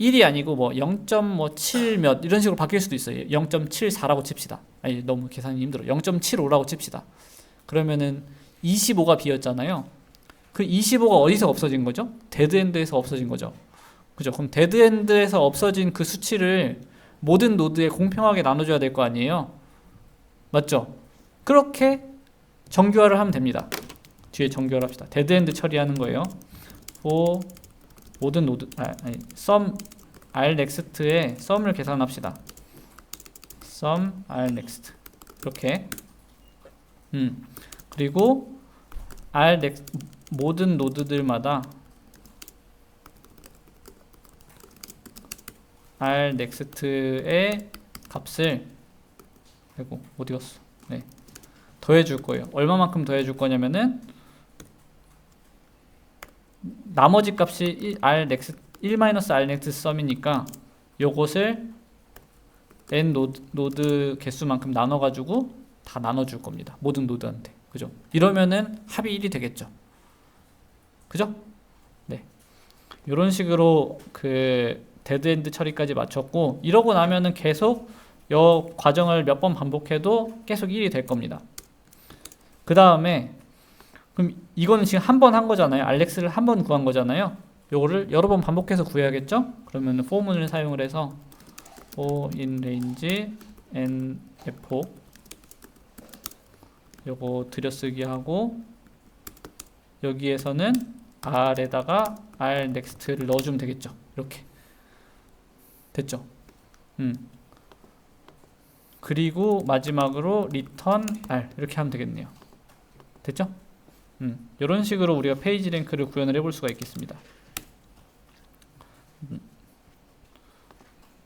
1이 아니고 뭐 0.7 몇 이런 식으로 바뀔 수도 있어요. 0.74라고 칩시다. 아니 너무 계산이 힘들어. 0.75라고 칩시다. 그러면은 25가 비었잖아요. 그 25가 어디서 없어진 거죠? 데드엔드에서 없어진 거죠. 그죠? 그럼 데드엔드에서 없어진 그 수치를 모든 노드에 공평하게 나눠줘야 될 거 아니에요? 맞죠? 그렇게 정규화를 하면 됩니다. 뒤에 정규화를 합시다. 데드엔드 처리하는 거예요. for 모든 노드 sum r next의 sum을 계산합시다. sum r next 이렇게 그리고 모든 노드들마다 r next의 값을 아이고 어디 갔어? 네, 더해줄 거예요. 얼마만큼 더해줄 거냐면은 나머지 값이 r next 1-r next sum이니까 요것을 n 노드 개수만큼 나눠가지고 다 나눠줄 겁니다. 모든 노드한테. 그죠? 이러면은 합이 1이 되겠죠. 그죠? 네. 이런 식으로 그 데드엔드 처리까지 마쳤고 이러고 나면은 계속 이 과정을 몇 번 반복해도 계속 1이 될 겁니다. 그 다음에 그럼 이거는 지금 한 번 한 거잖아요. 알렉스를 한 번 구한 거잖아요. 요거를 여러 번 반복해서 구해야겠죠? 그러면 for문을 사용을 해서 for in range n f 요거 들여쓰기 하고 여기에서는 r에다가 r next를 넣어주면 되겠죠. 이렇게 됐죠? 그리고 마지막으로 return r 이렇게 하면 되겠네요. 됐죠? 이런 식으로 우리가 페이지 랭크를 구현을 해볼 수가 있겠습니다.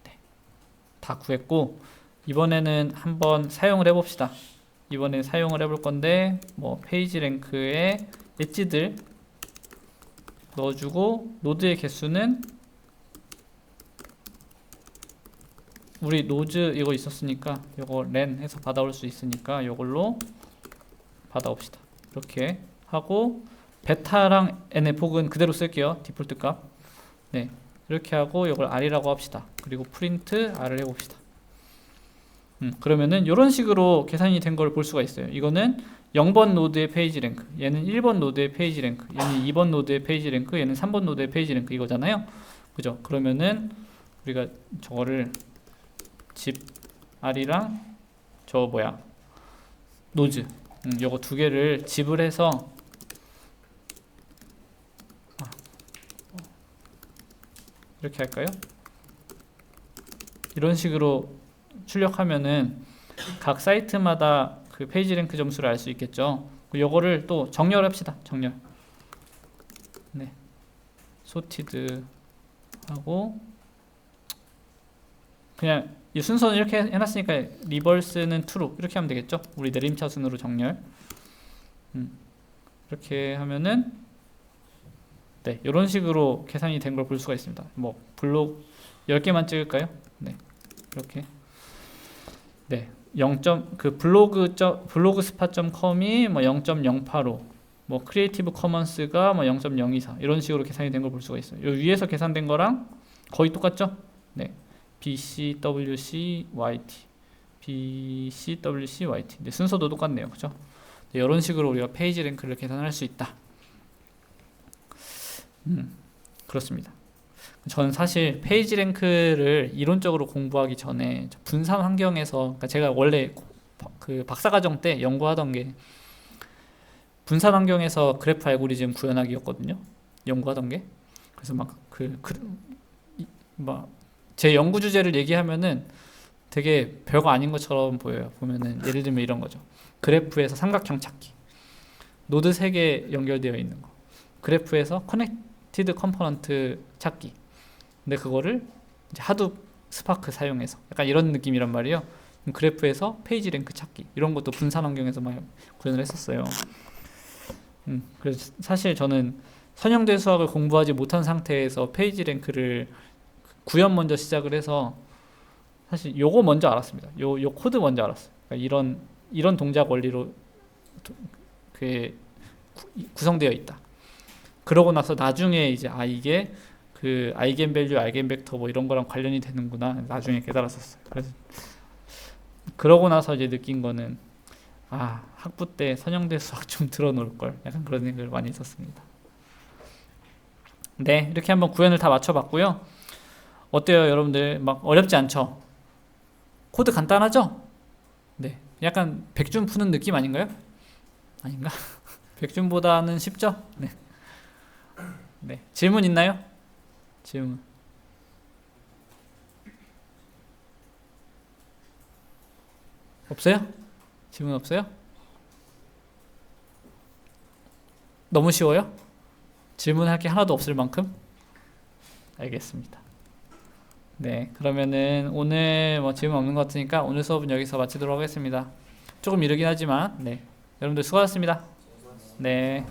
네. 다 구했고 이번에는 한번 사용을 해봅시다. 이번에 사용을 해볼 건데 뭐 페이지 랭크에 엣지들 넣어주고 노드의 개수는 우리 노즈 이거 있었으니까 이거 len 해서 받아올 수 있으니까 이걸로 받아옵시다. 이렇게 하고 베타랑 nfog은 그대로 쓸게요. 디폴트 값. 네, 이렇게 하고 이걸 r이라고 합시다. 그리고 프린트 r을 해봅시다. 그러면은 이런 식으로 계산이 된 걸 볼 수가 있어요. 이거는 0번 노드의 페이지 랭크, 얘는 1번 노드의 페이지 랭크, 얘는 2번 노드의 페이지 랭크, 얘는 3번 노드의 페이지 랭크 이거잖아요. 그죠? 그러면은 우리가 저거를 집 r이랑 저 뭐야 노즈 요거 두 개를 집을 해서 이렇게 할까요? 이런 식으로 출력하면은 각 사이트마다 그 페이지 랭크 점수를 알 수 있겠죠. 요거를 또 정렬합시다. 정렬. 네. sorted 하고 그냥 이 순서는 이렇게 해놨으니까 리버스는 true 이렇게 하면 되겠죠. 우리 내림차순으로 정렬. 이렇게 하면은 네 이런 식으로 계산이 된 걸 볼 수가 있습니다. 뭐 블록 10개만 찍을까요? 네 이렇게 네 0. 그 블로그스팟.com이 뭐 0.085 뭐 크리에이티브 커먼스가 뭐 0.024 이런 식으로 계산이 된 걸 볼 수가 있어요. 요 위에서 계산된 거랑 거의 똑같죠? 네 BCWCYT BCWCYT 네, 순서도 똑같네요. 그죠? 네, 이런 식으로 우리가 페이지 랭크를 계산할 수 있다. 그렇습니다. 저는 사실 페이지 랭크를 이론적으로 공부하기 전에 분산 환경에서 그러니까 제가 원래 그 박사과정 때 연구하던 게 분산 환경에서 그래프 알고리즘 구현하기였거든요. 연구하던 게. 그래서 제 연구 주제를 얘기하면은 되게 별거 아닌 것처럼 보여요. 보면은 예를 들면 이런 거죠. 그래프에서 삼각형 찾기. 노드 3개 연결되어 있는 거. 그래프에서 커넥티드 컴포넌트 찾기. 근데 그거를 이제 하둡 스파크 사용해서 약간 이런 느낌이란 말이에요. 그래프에서 페이지 랭크 찾기. 이런 것도 분산 환경에서 많이 구현을 했었어요. 그래서 사실 저는 선형대 수학을 공부하지 못한 상태에서 페이지 랭크를 구현 먼저 시작을 해서 사실 요거 먼저 알았습니다. 요 코드 먼저 알았어요. 그러니까 이런 동작 원리로 구성되어 있다. 그러고 나서 나중에 이제 이게 그 아이겐밸류, 아이겐벡터 뭐 이런 거랑 관련이 되는구나 나중에 깨달았었어요. 그래서 그러고 나서 이제 느낀 거는 학부 때 선형대 수학 좀 들어놓을 걸 약간 그런 생각을 많이 했었습니다. 네 이렇게 한번 구현을 다 맞춰봤고요. 어때요 여러분들? 막 어렵지 않죠? 코드 간단하죠? 네 약간 백준 푸는 느낌 아닌가요? 아닌가? 백준보다는 쉽죠? 네. 네 질문 있나요? 질문 없어요? 질문 없어요? 너무 쉬워요? 질문할 게 하나도 없을 만큼? 알겠습니다. 네, 그러면은 오늘 뭐 질문 없는 것 같으니까 오늘 수업은 여기서 마치도록 하겠습니다. 조금 이르긴 하지만, 네, 여러분들 수고하셨습니다. 네.